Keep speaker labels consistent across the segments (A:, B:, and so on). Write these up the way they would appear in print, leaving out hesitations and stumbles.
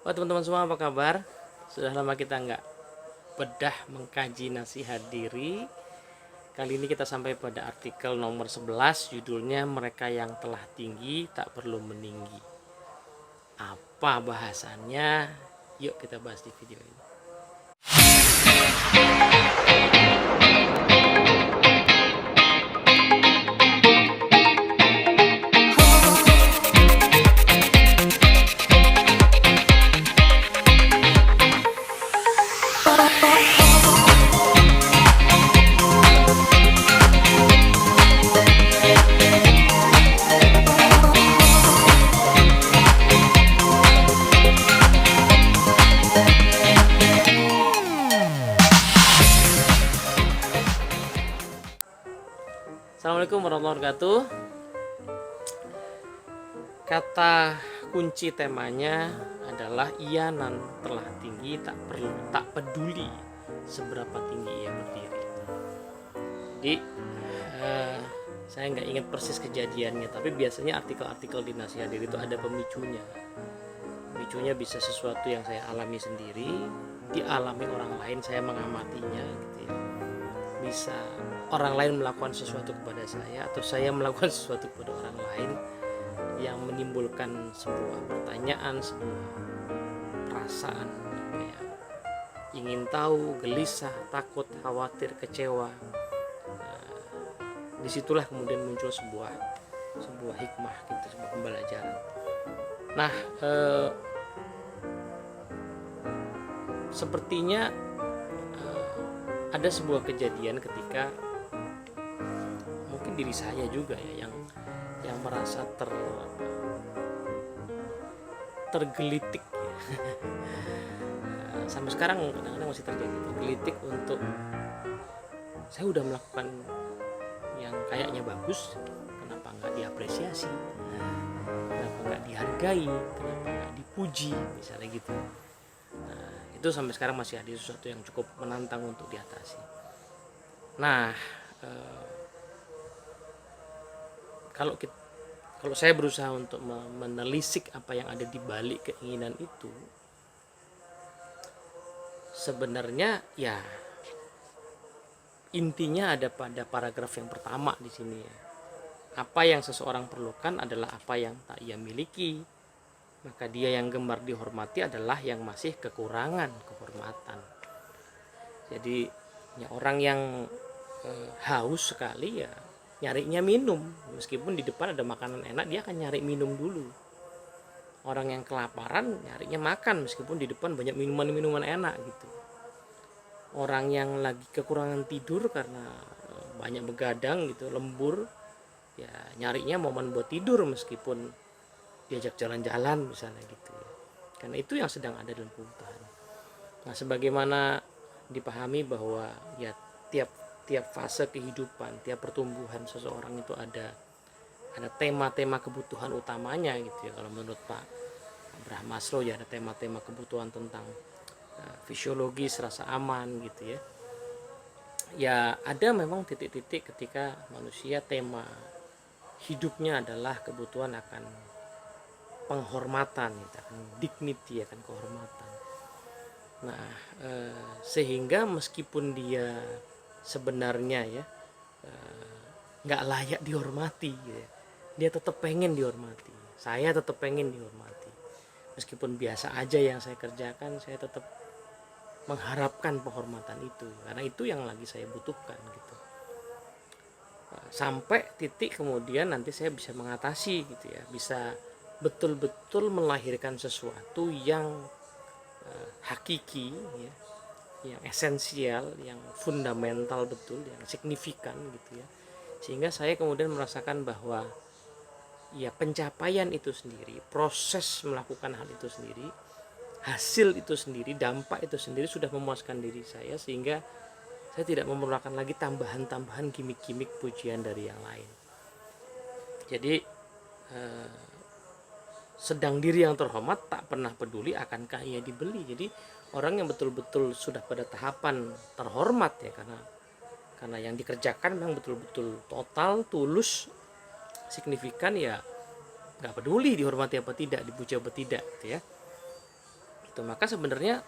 A: Oh teman-teman semua, apa kabar? Sudah lama kita nggak bedah mengkaji nasihat diri. Kali ini kita sampai pada artikel nomor 11, judulnya mereka yang telah tinggi tak perlu meninggi. Apa bahasannya? Yuk kita bahas di video ini. Assalamualaikum warahmatullahi wabarakatuh. Kata kunci temanya adalah ia nan telah tinggi tak peduli seberapa tinggi ia berdiri. Jadi saya nggak ingat persis kejadiannya, tapi biasanya artikel-artikel di nasihat diri itu ada pemicunya. Pemicunya bisa sesuatu yang saya alami sendiri, dialami orang lain, saya mengamatinya gitu ya. Bisa orang lain melakukan sesuatu kepada saya, atau saya melakukan sesuatu kepada orang lain yang menimbulkan sebuah pertanyaan, sebuah perasaan kayak ingin tahu, gelisah, takut, khawatir, kecewa. Disitulah kemudian muncul sebuah hikmah gitu, sebuah pembelajaran. Nah, sepertinya ada sebuah kejadian ketika mungkin diri saya juga ya yang merasa tergelitik ya. Sampai sekarang kadang-kadang masih terjadi tergelitik untuk saya udah melakukan yang kayaknya bagus, kenapa nggak diapresiasi, kenapa nggak dihargai, kenapa nggak dipuji, misalnya gitu. Nah, itu sampai sekarang masih ada sesuatu yang cukup menantang untuk diatasi. Nah, kalau saya berusaha untuk menelisik apa yang ada di balik keinginan itu, sebenarnya ya intinya ada pada paragraf yang pertama di sini ya. Apa yang seseorang perlukan adalah apa yang tak ia miliki, maka dia yang gemar dihormati adalah yang masih kekurangan kehormatan. Jadi ya, orang yang haus sekali ya nyarinya minum, meskipun di depan ada makanan enak dia akan nyari minum dulu. Orang yang kelaparan nyarinya makan, meskipun di depan banyak minuman-minuman enak gitu. Orang yang lagi kekurangan tidur karena banyak begadang gitu, lembur, ya nyarinya momen buat tidur meskipun diajak jalan-jalan misalnya gitu ya. Karena itu yang sedang ada dalam kebutuhan. Nah, sebagaimana dipahami bahwa ya tiap fase kehidupan, tiap pertumbuhan seseorang itu ada tema-tema kebutuhan utamanya gitu ya. Kalau menurut Pak Abraham Maslow ya ada tema-tema kebutuhan tentang fisiologis, rasa aman gitu ya. Ya ada memang titik-titik ketika manusia tema hidupnya adalah kebutuhan akan penghormatan, gitu, akan dignity, akan kehormatan. Nah, sehingga meskipun dia sebenarnya ya nggak layak dihormati, gitu, dia tetap pengen dihormati. Saya tetap pengen dihormati, meskipun biasa aja yang saya kerjakan, saya tetap mengharapkan penghormatan itu, karena itu yang lagi saya butuhkan gitu. Sampai titik kemudian nanti saya bisa mengatasi gitu ya, bisa betul-betul melahirkan sesuatu yang hakiki ya, yang esensial, yang fundamental betul, yang signifikan gitu ya, sehingga saya kemudian merasakan bahwa ya pencapaian itu sendiri, proses melakukan hal itu sendiri, hasil itu sendiri, dampak itu sendiri sudah memuaskan diri saya, sehingga saya tidak memerlukan lagi tambahan-tambahan gimmick-gimmick pujian dari yang lain. Jadi sedang diri yang terhormat tak pernah peduli akankah ia dibeli. Jadi orang yang betul-betul sudah pada tahapan terhormat ya, karena yang dikerjakan memang betul-betul total, tulus, signifikan, ya nggak peduli dihormati apa tidak, dipuji apa tidak gitu ya. gitu. Maka sebenarnya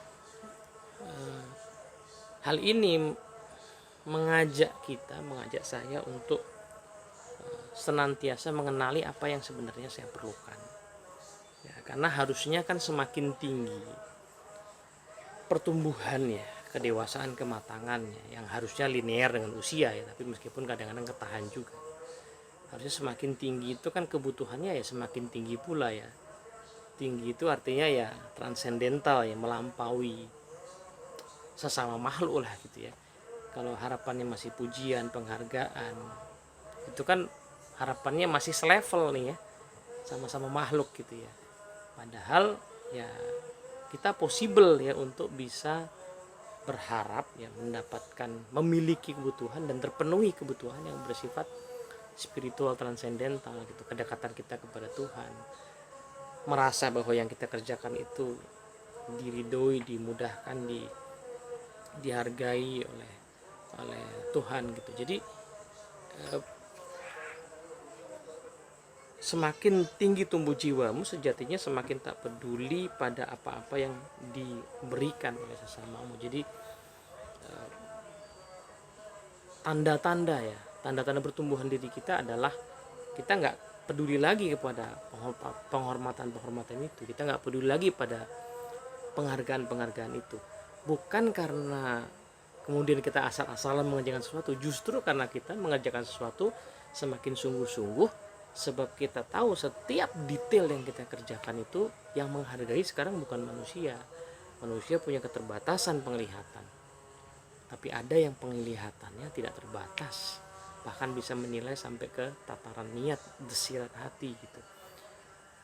A: hal ini mengajak saya untuk senantiasa mengenali apa yang sebenarnya saya perlukan. Ya, karena harusnya kan semakin tinggi pertumbuhannya, kedewasaan, kematangannya yang harusnya linear dengan usia ya, tapi meskipun kadang-kadang ketahan juga. Harusnya semakin tinggi itu kan kebutuhannya ya semakin tinggi pula ya. Tinggi itu artinya ya transendental ya, melampaui sesama makhluk lah gitu ya. Kalau harapannya masih pujian, penghargaan, itu kan harapannya masih selevel nih ya, sama-sama makhluk gitu ya. Padahal ya kita possible ya untuk bisa berharap ya mendapatkan, memiliki kebutuhan dan terpenuhi kebutuhan yang bersifat spiritual transendental gitu, kedekatan kita kepada Tuhan, merasa bahwa yang kita kerjakan itu diridhoi, dimudahkan, dihargai oleh Tuhan gitu. Jadi semakin tinggi tumbuh jiwamu, sejatinya semakin tak peduli pada apa-apa yang diberikan oleh sesamamu. Jadi tanda-tanda pertumbuhan diri kita adalah kita nggak peduli lagi kepada penghormatan itu, kita nggak peduli lagi pada penghargaan itu, bukan karena kemudian kita asal-asalan mengerjakan sesuatu, justru karena kita mengerjakan sesuatu semakin sungguh-sungguh, sebab kita tahu setiap detail yang kita kerjakan itu yang menghargai sekarang bukan manusia punya keterbatasan penglihatan, tapi ada yang penglihatannya tidak terbatas, bahkan bisa menilai sampai ke tataran niat, desirat hati gitu.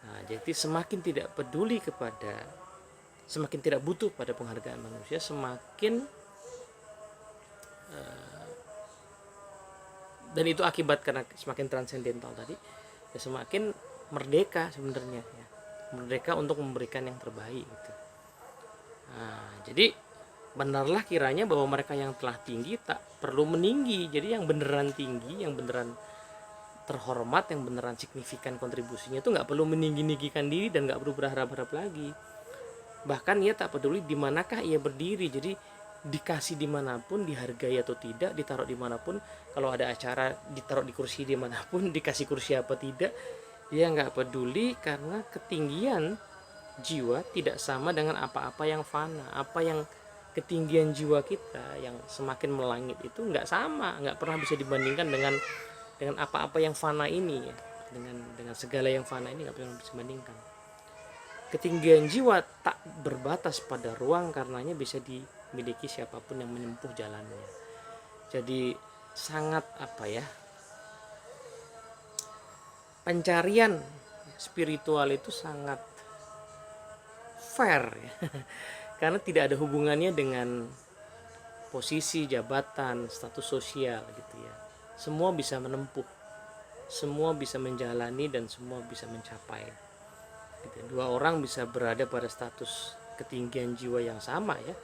A: Nah, jadi semakin tidak butuh pada penghargaan manusia, semakin dan itu akibat karena semakin transendental tadi ya, semakin merdeka sebenarnya ya, merdeka untuk memberikan yang terbaik gitu. Nah, jadi benarlah kiranya bahwa mereka yang telah tinggi tak perlu meninggi. Jadi yang beneran tinggi, yang beneran terhormat, yang beneran signifikan kontribusinya itu nggak perlu meninggi-ninggikan diri dan nggak perlu berharap-harap lagi. Bahkan ia tak peduli di manakah ia berdiri. Jadi dikasih dimanapun, dihargai atau tidak, ditaruh dimanapun, kalau ada acara ditaruh di kursi dimanapun, dikasih kursi apa tidak, dia nggak peduli, karena ketinggian jiwa tidak sama dengan apa-apa yang fana. Apa yang ketinggian jiwa kita yang semakin melangit itu nggak sama, nggak pernah bisa dibandingkan dengan apa-apa yang fana ini ya, dengan segala yang fana ini nggak pernah bisa dibandingkan. Ketinggian jiwa tak berbatas pada ruang, karenanya bisa dimiliki siapapun yang menempuh jalannya. Jadi sangat pencarian spiritual itu sangat fair ya. Karena tidak ada hubungannya dengan posisi, jabatan, status sosial gitu ya. Semua bisa menempuh, semua bisa menjalani, dan semua bisa mencapai gitu. Dua orang bisa berada pada status ketinggian jiwa yang sama ya,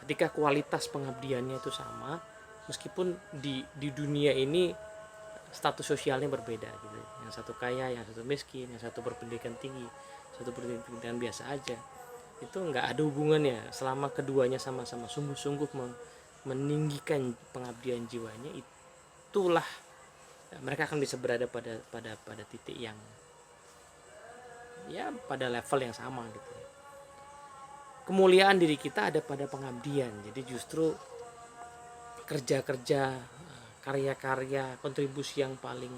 A: ketika kualitas pengabdiannya itu sama, meskipun di dunia ini status sosialnya berbeda gitu. Yang satu kaya, yang satu miskin, yang satu berpendidikan tinggi, satu berpendidikan biasa aja. Itu nggak ada hubungannya selama keduanya sama-sama sungguh-sungguh meninggikan pengabdian jiwanya. Itulah mereka akan bisa berada pada titik yang ya pada level yang sama gitu. Kemuliaan diri kita ada pada pengabdian. Jadi justru kerja-kerja, karya-karya, kontribusi yang paling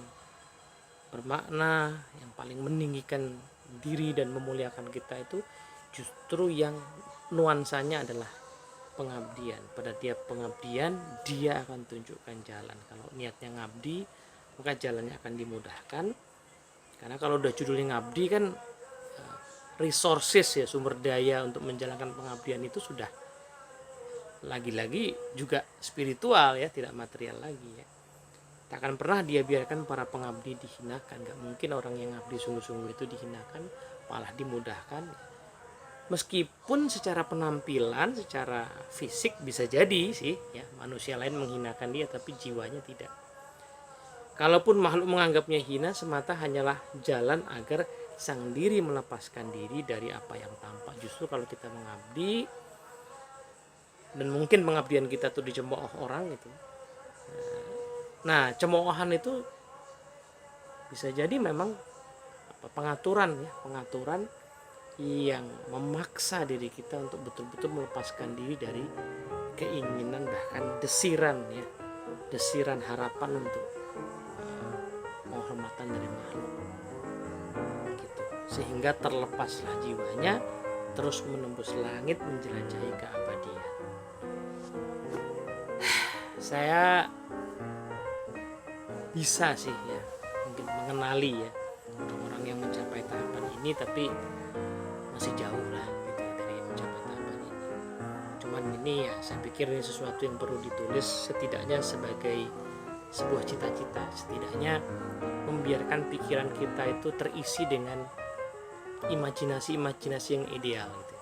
A: bermakna, yang paling meninggikan diri dan memuliakan kita itu justru yang nuansanya adalah pengabdian. Pada tiap pengabdian dia akan tunjukkan jalan. Kalau niatnya ngabdi, maka jalannya akan dimudahkan. Karena kalau udah judulnya ngabdi kan resources ya, sumber daya untuk menjalankan pengabdian itu sudah lagi-lagi juga spiritual ya, tidak material lagi ya. Takkan pernah dia biarkan para pengabdi dihinakan. Gak mungkin orang yang ngabdi sungguh-sungguh itu dihinakan, malah dimudahkan. Meskipun secara penampilan, secara fisik bisa jadi sih ya, manusia lain menghinakan dia, tapi jiwanya tidak. Kalaupun makhluk menganggapnya hina, semata hanyalah jalan agar sang diri melepaskan diri dari apa yang tampak. Justru kalau kita mengabdi, dan mungkin pengabdian kita tuh dicemooh orang gitu. Nah, cemoohan itu bisa jadi memang pengaturan yang memaksa diri kita untuk betul-betul melepaskan diri dari keinginan, bahkan desiran harapan untuk penghormatan dari makhluk gitu. Sehingga terlepaslah jiwanya terus menembus langit menjelajahi keabadian. Saya bisa sih ya mungkin mengenali ya orang-orang yang mencapai tahapan ini, tapi masih jauh lah gitu dari mencapai tahapan ini. Cuman ini ya saya pikir ini sesuatu yang perlu ditulis, setidaknya sebagai sebuah cita-cita, setidaknya membiarkan pikiran kita itu terisi dengan imajinasi yang ideal gitu.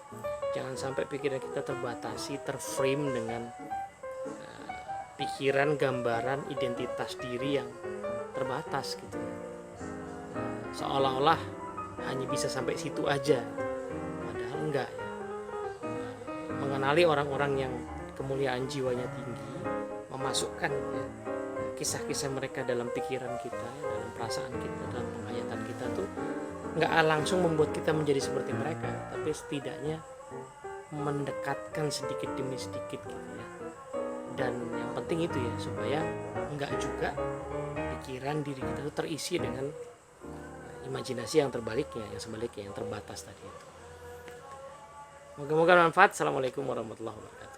A: Jangan sampai pikiran kita terbatasi, terframe dengan pikiran, gambaran, identitas diri yang terbatas gitu. Seolah-olah hanya bisa sampai situ aja, padahal enggak ya. Mengenali orang-orang yang kemuliaan jiwanya tinggi, memasukkan ya, kisah-kisah mereka dalam pikiran kita, dalam perasaan kita, dalam penghayatan kita tuh enggak langsung membuat kita menjadi seperti mereka, tapi setidaknya mendekatkan sedikit demi sedikit gitu ya. Dan yang penting itu ya, supaya enggak juga pikiran diri kita itu terisi dengan imajinasi yang sebaliknya yang terbatas tadi itu. Moga-moga bermanfaat. Assalamualaikum warahmatullahi wabarakatuh.